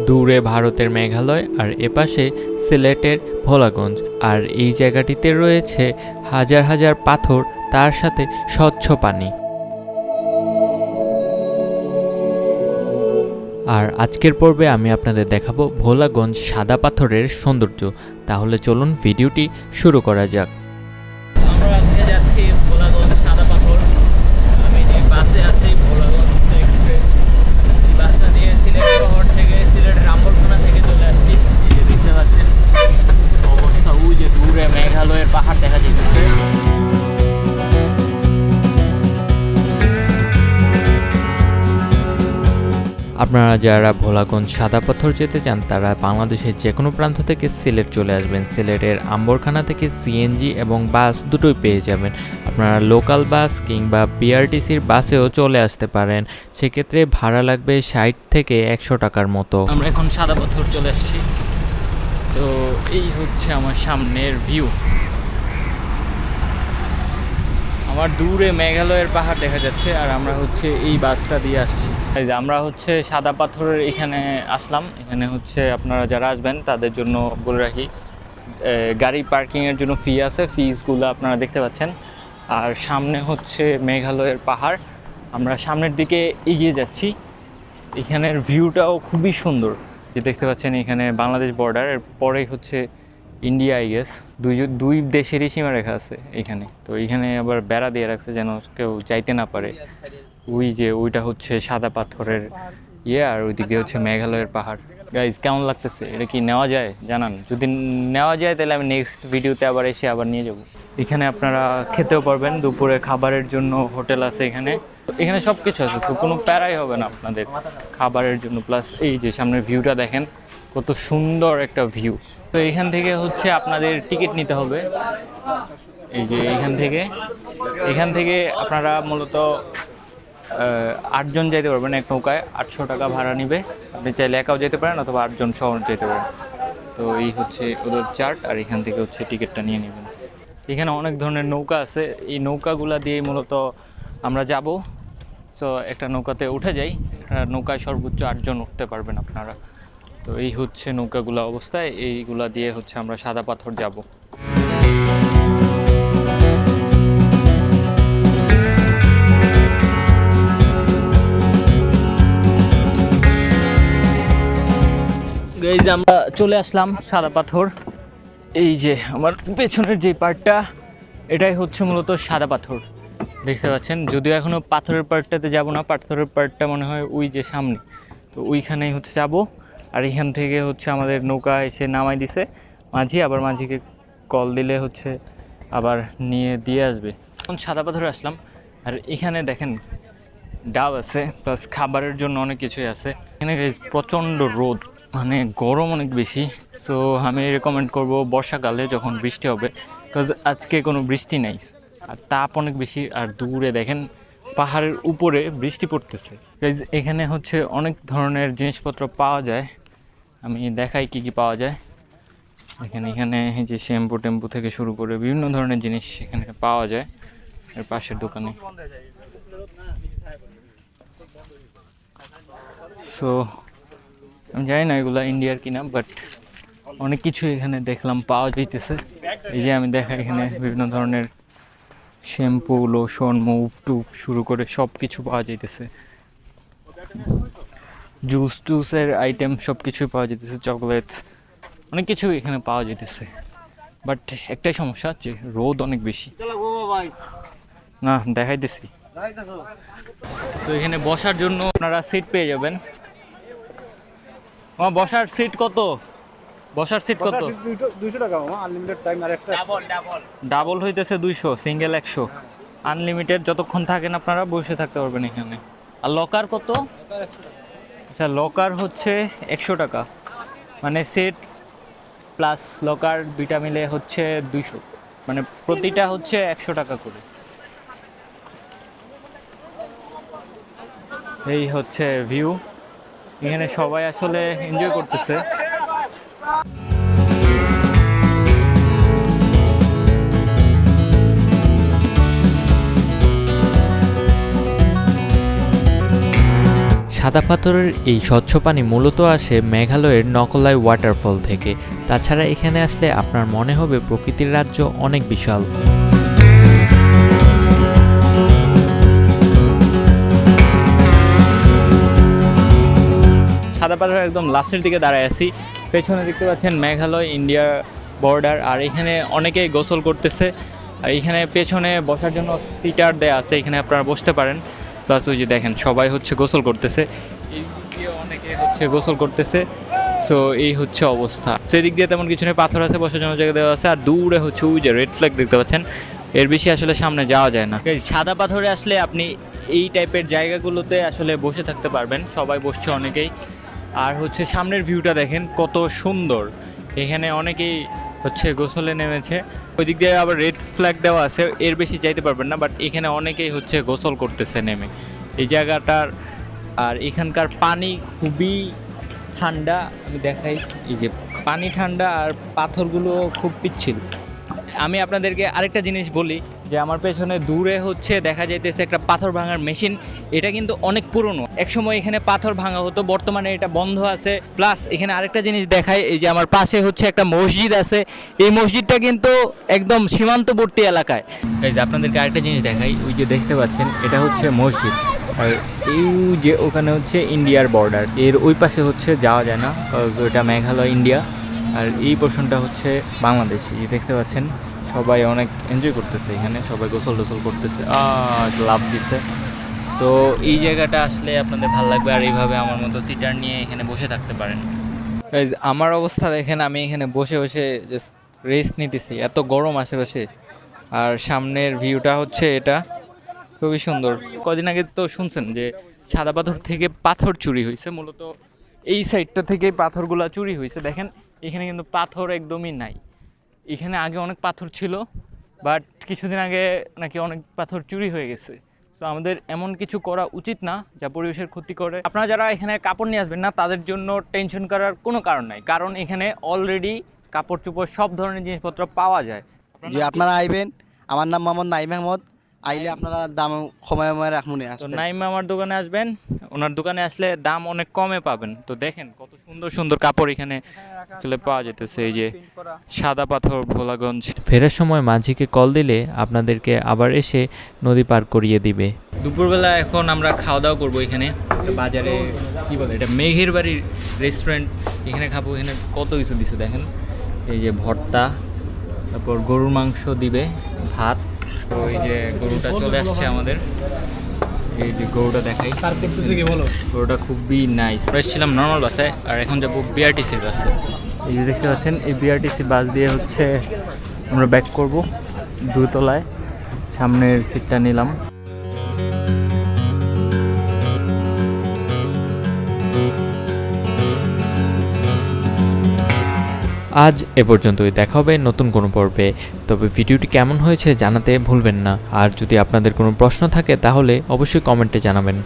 দূরে ভারতের মেঘালয় আর এপাশে সিলেটের ভোলাগঞ্জ। আর এই জায়গাটিতে রয়েছে হাজার হাজার পাথর, তার সাথে স্বচ্ছ পানি। আর আজকের পর্বে আমি আপনাদের দেখাবো ভোলাগঞ্জ সাদা পাথরের সৌন্দর্য। তাহলে চলুন ভিডিওটি শুরু করা যাক। আমরা আজকে যাচ্ছি ভোলাগঞ্জ সাদা পাথর। আমি যে বাসে আছি ভোলাগঞ্জ এক্সপ্রেস, এই বাসটা দিয়ে সিলেট শহর থেকে সিলেটের রামবরখানা থেকে চলে আসছি। এই যে দেখতে পাচ্ছেন অবস্থা, ওই যে দূরে মেঘালয়ের পাহাড় দেখা যাচ্ছে। আপনারা যারা ভোলাগঞ্জ সাদা পাথর যেতে চান তারা বাংলাদেশের যে কোনো প্রান্ত থেকে সিলেট চলে আসবেন। সিলেটের আম্বরখানা থেকে সিএনজি এবং বাস দুটোই পেয়ে যাবেন। আপনারা লোকাল বাস কিংবা বিআরটিসির বাসেও চলে আসতে পারেন। সেক্ষেত্রে ভাড়া লাগবে 60 থেকে 100 টাকার মতো। আমরা এখন সাদা পাথর চলে আসছি। তো এই হচ্ছে আমার সামনের ভিউ। আমার দূরে মেঘালয়ের পাহাড় দেখা যাচ্ছে, আর আমরা হচ্ছে এই বাসটা দিয়ে আসছি। আমরা হচ্ছে সাদা পাথরের এখানে আসলাম। এখানে হচ্ছে আপনারা যারা আসবেন তাদের জন্য বলে রাখি, গাড়ি পার্কিংয়ের জন্য ফি আছে, ফিসগুলো আপনারা দেখতে পাচ্ছেন। আর সামনে হচ্ছে মেঘালয়ের পাহাড়। আমরা সামনের দিকে এগিয়ে যাচ্ছি। এখানের ভিউটাও খুবই সুন্দর, যে দেখতে পাচ্ছেন এখানে বাংলাদেশ বর্ডার, এর পরেই হচ্ছে ইন্ডিয়া, আই গেস। দুই দেশেরই সীমারেখা আছে এখানে। তো এখানে আবার বেড়া দিয়ে রাখছে যেন কেউ যাইতে না পারে। ওইটা হচ্ছে সাদা পাথরের আর ওইদিকে হচ্ছে মেঘালয়ের পাহাড়। গাইজ, কেমন লাগতেছে? এটা কি নেওয়া যায় জানান। যদি নেওয়া যায় তাহলে আমি নেক্সট ভিডিওতে আবার এসে আবার নিয়ে যাব। এখানে আপনারা খেতেও পারবেন, দুপুরে খাবারের জন্য হোটেল আছে এখানে। এখানে সব কিছু আছে, তো কোনো প্যারাই হবে না আপনাদের খাবারের জন্য। প্লাস এই যে সামনের ভিউটা দেখেন, কত সুন্দর একটা ভিউ। তো এখান থেকে হচ্ছে আপনাদের টিকিট নিতে হবে। এই যে এখান থেকে আপনারা মূলত 8 জন যেতে পারবেন এক নৌকায়। 800 টাকা ভাড়া নিবে। আপনি চাইলে একাও যেতে পারেন অথবা 8 জন সহ যেতে পারেন। তো এই হচ্ছে ওদের চার্ট, আর এখান থেকে হচ্ছে টিকিটটা নিয়ে নেবেন। এখানে অনেক ধরনের নৌকা আছে, এই নৌকাগুলা দিয়ে মূলত আমরা যাব। তো একটা নৌকাতে উঠে যাই, নৌকায় সর্বোচ্চ 8 জন উঠতে পারবেন আপনারা। তো এই হচ্ছে নৌকাগুলা অবস্থায়, এইগুলা দিয়ে হচ্ছে আমরা সাদা পাথর যাব। এই যে আমরা চলে আসলাম সাদা পাথর। এই যে আমার পেছনের যে পার্টটা, এটাই হচ্ছে মূলত সাদা পাথর, দেখতে পাচ্ছেন। যদিও এখনও পাথরের পার্টটাতে যাব না, পাথরের পার্টটা মনে হয় ওই যে সামনে। তো ওইখানেই হচ্ছে যাব। আর এখান থেকে হচ্ছে আমাদের নৌকা এসে নামাই দিছে মাঝি, আবার মাঝিকে কল দিলে হচ্ছে আবার নিয়ে দিয়ে আসবে। এখন সাদা পাথরে আসলাম, আর এখানে দেখেন ডাব আছে, প্লাস খাবারের জন্য অনেক কিছুই আছে। এখানে প্রচণ্ড রোদ, মানে গরম অনেক বেশি। সো আমি রেকমেন্ড করব বর্ষাকালে যখন বৃষ্টি হবে, বিকজ আজকে কোনো বৃষ্টি নেই আর তাপ অনেক বেশি। আর দূরে দেখেন পাহাড়ের উপরে বৃষ্টি পড়তেছে। এখানে হচ্ছে অনেক ধরনের জিনিসপত্র পাওয়া যায়। আমি দেখাই কি কি পাওয়া যায়। এখানে এই যে শ্যাম্পু টেম্পু থেকে শুরু করে বিভিন্ন ধরনের জিনিস এখানে পাওয়া যায় এর পাশের দোকানে। সো আমি জানি না এগুলা ইন্ডিয়ার কিনা, বাট অনেক কিছু এখানে দেখলাম পাওয়া যাইতেছে। এই যে আমি দেখাই, এখানে বিভিন্ন ধরনের শ্যাম্পু, লোশন, মুভ টুভ শুরু করে সব কিছু পাওয়া যাইতেছে। জুসের আইটেম সব কিছুই পাওয়া যেতেছে, চকলেটস, অনেক কিছু এখানে পাওয়া যেতেছে। বাট একটাই সমস্যা, যে রোদ অনেক বেশি। না দেখাইতেছি। তো এখানে বসার জন্য আপনারা সিট পেয়ে যাবেন। বসার সিট কত? বসার সিট কত? 200 টাকা আনলিমিটেড টাইম। আর একটা ডাবল হইতেছে 200, সিঙ্গেল 100। আনলিমিটেড যতক্ষণ থাকেন আপনারা বসে থাকতে পারবেন এখানে। আর লকার কত? আচ্ছা, লকার হচ্ছে 100 টাকা, মানে সেট প্লাস লকার দুইটা মিলে হচ্ছে 200, মানে প্রতিটা হচ্ছে 100 টাকা করে। এই হচ্ছে ভিউ। এখানে সবাই আসলে এনজয় করতেছে। সাদা পাথরের এই স্বচ্ছ পানি মূলত আসে মেঘালয়ের নকলাই ওয়াটারফল থেকে। তাছাড়া এখানে আসলে আপনার মনে হবে প্রকৃতির রাজ্য অনেক বিশাল। সাদা পাথরের একদম লাস্টের দিকে দাঁড়ায় আছি। পেছনে দেখতে পাচ্ছেন মেঘালয় ইন্ডিয়ার বর্ডার, আর এখানে অনেকেই গোসল করতেছে। আর এখানে পেছনে বসার জন্য সিটার দেয়া আছে, এখানে আপনারা বসতে পারেন। প্লাস ওই যে দেখেন সবাই হচ্ছে গোসল করতেছে, এই দিক দিয়ে অনেকে হচ্ছে গোসল করতেছে। সো এই হচ্ছে অবস্থা। সেদিক দিয়ে তেমন কিছু নেই, পাথর আছে, বসার জন্য জায়গা দেওয়া আছে। আর দূরে হচ্ছে ওই যে রেড ফ্ল্যাগ দেখতে পাচ্ছেন, এর বেশি আসলে সামনে যাওয়া যায় না। এই সাদা পাথরে আসলে আপনি এই টাইপের জায়গাগুলোতে আসলে বসে থাকতে পারবেন, সবাই বসছে অনেকেই। আর হচ্ছে সামনের ভিউটা দেখেন কত সুন্দর, এখানে অনেকেই হচ্ছে গোসলে নেমেছে। ওই দিক দিয়ে আবার রেড ফ্ল্যাগ দেওয়া আছে, এর বেশি যাইতে পারবেন না, বাট এখানে অনেকেই হচ্ছে গোসল করতেছে নেমে এই জায়গাটার। আর এখানকার পানি খুবই ঠান্ডা, আমি দেখাই, এই যে পানি ঠান্ডা আর পাথরগুলো খুব পিচ্ছিল। আমি আপনাদেরকে আরেকটা জিনিস বলি যে আমার পেছনে দূরে হচ্ছে দেখা যাইতেছে একটা পাথর ভাঙার মেশিন। এটা কিন্তু অনেক পুরনো, একসময় এখানে পাথর ভাঙা হতো, বর্তমানে এটা বন্ধ আছে। প্লাস এখানে আরেকটা জিনিস দেখাই, এই যে আমার পাশে হচ্ছে একটা মসজিদ আছে, এই মসজিদটা কিন্তু একদম সীমান্তবর্তী এলাকায়। এই যে আপনাদেরকে আরেকটা জিনিস দেখাই, ওই যে দেখতে পাচ্ছেন এটা হচ্ছে মসজিদ, আর এই যে ওখানে হচ্ছে ইন্ডিয়ার বর্ডার, এর ওই পাশে হচ্ছে যাওয়া যায় না, ওইটা মেঘালয় ইন্ডিয়া, আর এই পোর্শনটা হচ্ছে বাংলাদেশ। এই দেখতে পাচ্ছেন সবাই অনেক এনজয় করতেছে, এখানে সবাই গোসল টোসল করতেছে, লাভ দিচ্ছে। তো এই জায়গাটা আসলে আপনাদের ভালো লাগবে, আর এইভাবে আমার মতো সিটার নিয়ে এখানে বসে থাকতে পারেন। আমার অবস্থা দেখেন, আমি এখানে বসে বসে জাস্ট রেস্ট নিতেছি, এত গরম আশেপাশে। আর সামনের ভিউটা হচ্ছে এটা, খুবই সুন্দর। কদিন আগে তো শুনছেন যে সাদা পাথর থেকে পাথর চুরি হয়েছে, মূলত এই সাইডটা থেকে পাথরগুলো চুরি হয়েছে। দেখেন এখানে কিন্তু পাথর একদমই নাই, এখানে আগে অনেক পাথর ছিল, বাট কিছুদিন আগে নাকি অনেক পাথর চুরি হয়ে গেছে। তো আমাদের এমন কিছু করা উচিত না যা পরিবেশের ক্ষতি করে। আপনারা যারা এখানে কাপড় নিয়ে আসবেন না, তাদের জন্য টেনশন করার কোনো কারণ নাই, কারণ এখানে অলরেডি কাপড় চোপড় সব ধরনের জিনিসপত্র পাওয়া যায়। যে আপনারা আইবেন, আমার নাম মোহাম্মদ নাইম আহমদ। আইলে আপনারা দাম সময় রাখুন। তো নাইম আমার দোকানে আসবেন, ওনার দোকানে আসলে দাম অনেক কমে পাবেন। তো দেখেন কত সুন্দর সুন্দর কাপড় এখানে পাওয়া যেতেছে। এই যে সাদা পাথর ভোলাগঞ্জ। ফেরার সময় মাঝিকে কল দিলে আপনাদেরকে আবার এসে নদী পার করিয়ে দিবে। দুপুরবেলা এখন আমরা খাওয়া দাওয়া করবো এখানে বাজারে, কি বলে এটা, মেঘের বাড়ির রেস্টুরেন্ট, এখানে খাবো। এখানে কত কিছু দিছে দেখেন, এই যে ভর্তা, তারপর গরুর মাংস দিবে, ভাত। তো এই যে গরুটা চলে আসছে আমাদের, এই যে গরুটা দেখাই, গরুটা খুবই নাইস। ছিলাম নর্মাল বাসে, আর এখন যাবো বিআরটিসির বাসে। এই যে দেখতে পাচ্ছেন, এই বিআরটিসি বাস দিয়ে হচ্ছে আমরা ব্যাক করব দুতলায়। সামনের সিটটা নিলাম। আজ এ পর্যন্তই, দেখা হবে নতুন কোনো পর্বে। তবে ভিডিওটি কেমন হয়েছে জানাতে ভুলবেন না। আর যদি আপনাদের কোনো প্রশ্ন থাকে তাহলে অবশ্যই কমেন্টে জানাবেন।